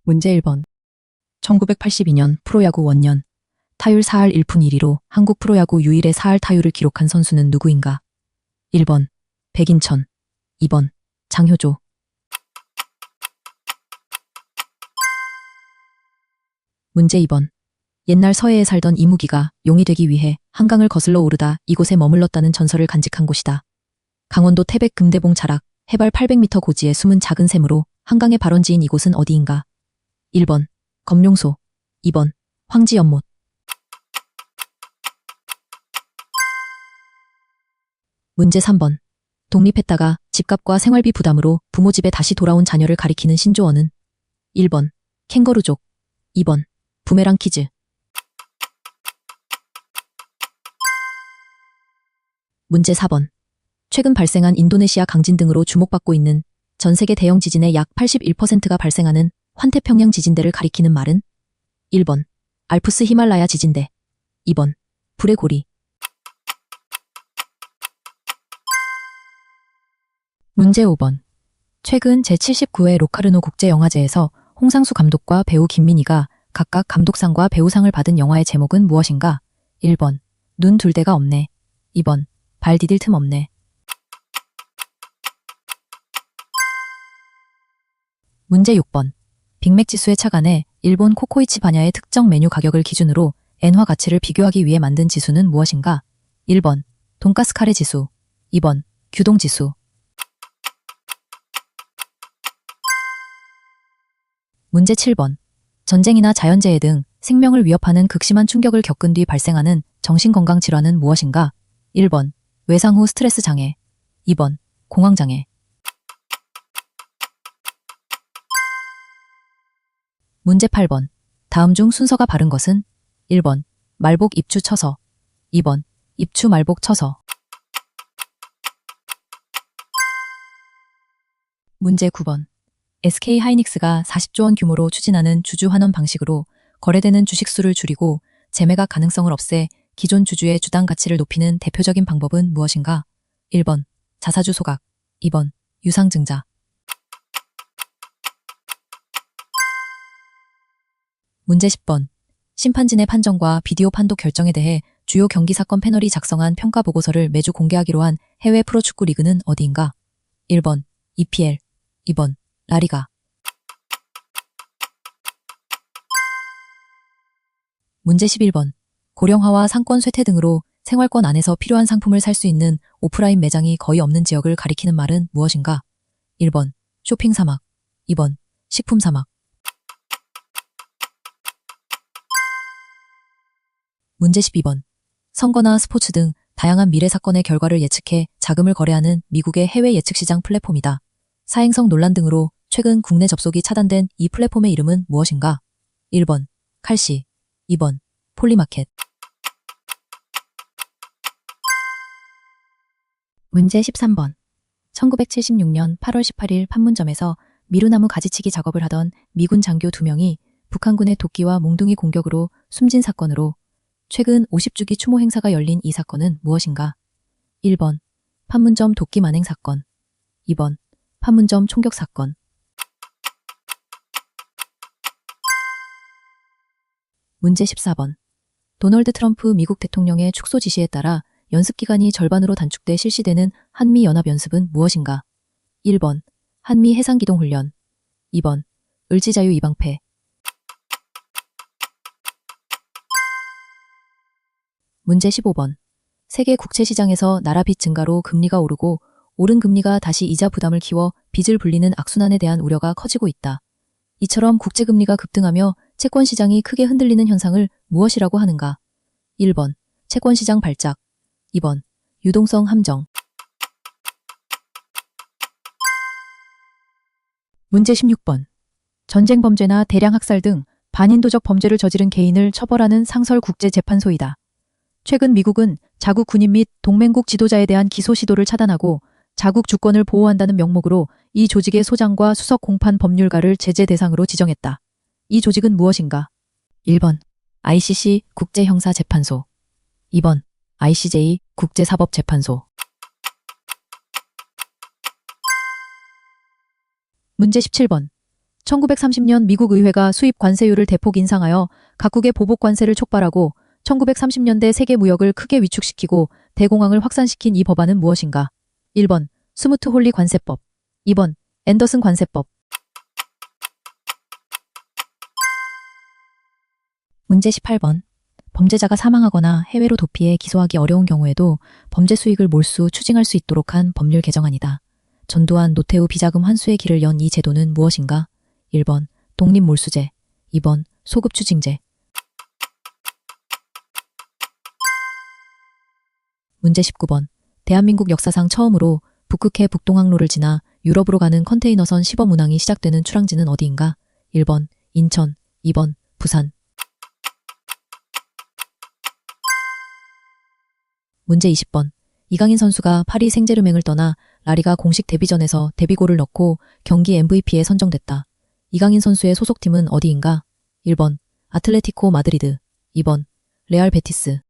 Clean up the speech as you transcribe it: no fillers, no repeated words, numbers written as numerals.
문제 1번. 1982년 프로야구 원년 타율 4할 1푼 1리로 한국 프로야구 유일의 4할 타율을 기록한 선수는 누구인가? 1번 백인천, 2번 장효조. 문제 2번. 옛날 서해에 살던 이무기가 용이 되기 위해 한강을 거슬러 오르다 이곳에 머물렀다는 전설을 간직한 곳이다. 강원도 태백 금대봉 자락 해발 800m 고지의 숨은 작은 샘으로 한강의 발원지인 이곳은 어디인가? 1번 검룡소, 2번 황지연못. 문제 3번. 독립했다가 집값과 생활비 부담으로 부모 집에 다시 돌아온 자녀를 가리키는 신조어는? 1번 캥거루족, 2번 부메랑 키즈. 문제 4번. 최근 발생한 인도네시아 강진 등으로 주목받고 있는 전 세계 대형 지진의 약 81%가 발생하는 환태평양 지진대를 가리키는 말은? 1번 알프스 히말라야 지진대, 2번 불의 고리. 문제 5번. 최근 제79회 로카르노 국제영화제에서 홍상수 감독과 배우 김민희가 각각 감독상과 배우상을 받은 영화의 제목은 무엇인가? 1번 눈 둘 데가 없네, 2번 발 디딜 틈 없네. 문제 6번. 빅맥지수의 착안에 일본 코코이치 바냐의 특정 메뉴 가격을 기준으로 엔화 가치를 비교하기 위해 만든 지수는 무엇인가? 1번 돈가스 카레 지수, 2번 규동 지수. 문제 7번. 전쟁이나 자연재해 등 생명을 위협하는 극심한 충격을 겪은 뒤 발생하는 정신건강 질환은 무엇인가? 1번 외상 후 스트레스 장애, 2번 공황장애. 문제 8번. 다음 중 순서가 바른 것은? 1번 말복 입추 처서, 2번 입추 말복 처서. 문제 9번. SK 하이닉스가 40조 원 규모로 추진하는 주주 환원 방식으로 거래되는 주식수를 줄이고 재매각 가능성을 없애 기존 주주의 주당 가치를 높이는 대표적인 방법은 무엇인가? 1번 자사주 소각, 2번 유상증자. 문제 10번. 심판진의 판정과 비디오 판독 결정에 대해 주요 경기 사건 패널이 작성한 평가 보고서를 매주 공개하기로 한 해외 프로축구 리그는 어디인가? 1번 EPL, 2번 라리가. 문제 11번. 고령화와 상권 쇠퇴 등으로 생활권 안에서 필요한 상품을 살 수 있는 오프라인 매장이 거의 없는 지역을 가리키는 말은 무엇인가? 1번 쇼핑 사막, 2번 식품 사막. 문제 12번. 선거나 스포츠 등 다양한 미래 사건의 결과를 예측해 자금을 거래하는 미국의 해외 예측시장 플랫폼이다. 사행성 논란 등으로 최근 국내 접속이 차단된 이 플랫폼의 이름은 무엇인가? 1번 칼시, 2번 폴리마켓. 문제 13번. 1976년 8월 18일 판문점에서 미루나무 가지치기 작업을 하던 미군 장교 2명이 북한군의 도끼와 몽둥이 공격으로 숨진 사건으로 최근 50주기 추모 행사가 열린 이 사건은 무엇인가? 1번 판문점 도끼 만행 사건, 2번 판문점 총격 사건. 문제 14번. 도널드 트럼프 미국 대통령의 축소 지시에 따라 연습기간이 절반으로 단축돼 실시되는 한미연합연습은 무엇인가? 1번 한미 해상기동훈련, 2번 을지자유 이방패. 문제 15번. 세계 국채시장에서 나라 빚 증가로 금리가 오르고 오른 금리가 다시 이자 부담을 키워 빚을 불리는 악순환에 대한 우려가 커지고 있다. 이처럼 국제금리가 급등하며 채권시장이 크게 흔들리는 현상을 무엇이라고 하는가? 1번 채권시장 발작, 2번 유동성 함정. 문제 16번. 전쟁 범죄나 대량 학살 등 반인도적 범죄를 저지른 개인을 처벌하는 상설국제재판소이다. 최근 미국은 자국 군인 및 동맹국 지도자에 대한 기소 시도를 차단하고 자국 주권을 보호한다는 명목으로 이 조직의 소장과 수석 공판 법률가를 제재 대상으로 지정했다. 이 조직은 무엇인가? 1번 ICC 국제형사재판소, 2번 ICJ 국제사법재판소. 문제 17번. 1930년 미국 의회가 수입 관세율을 대폭 인상하여 각국의 보복 관세를 촉발하고 1930년대 세계 무역을 크게 위축시키고 대공황을 확산시킨 이 법안은 무엇인가? 1번 스무트 홀리 관세법, 2번 앤더슨 관세법. 문제 18번. 범죄자가 사망하거나 해외로 도피해 기소하기 어려운 경우에도 범죄 수익을 몰수 추징할 수 있도록 한 법률 개정안이다. 전두환, 노태우 비자금 환수의 길을 연 이 제도는 무엇인가? 1번 독립몰수제, 2번 소급추징제. 문제 19번. 대한민국 역사상 처음으로 북극해 북동항로를 지나 유럽으로 가는 컨테이너선 시범 운항이 시작되는 출항지는 어디인가? 1번 인천, 2번 부산. 문제 20번. 이강인 선수가 파리 생제르맹을 떠나 라리가 공식 데뷔전에서 데뷔골을 넣고 경기 MVP에 선정됐다. 이강인 선수의 소속팀은 어디인가? 1번 아틀레티코 마드리드, 2번 레알 베티스.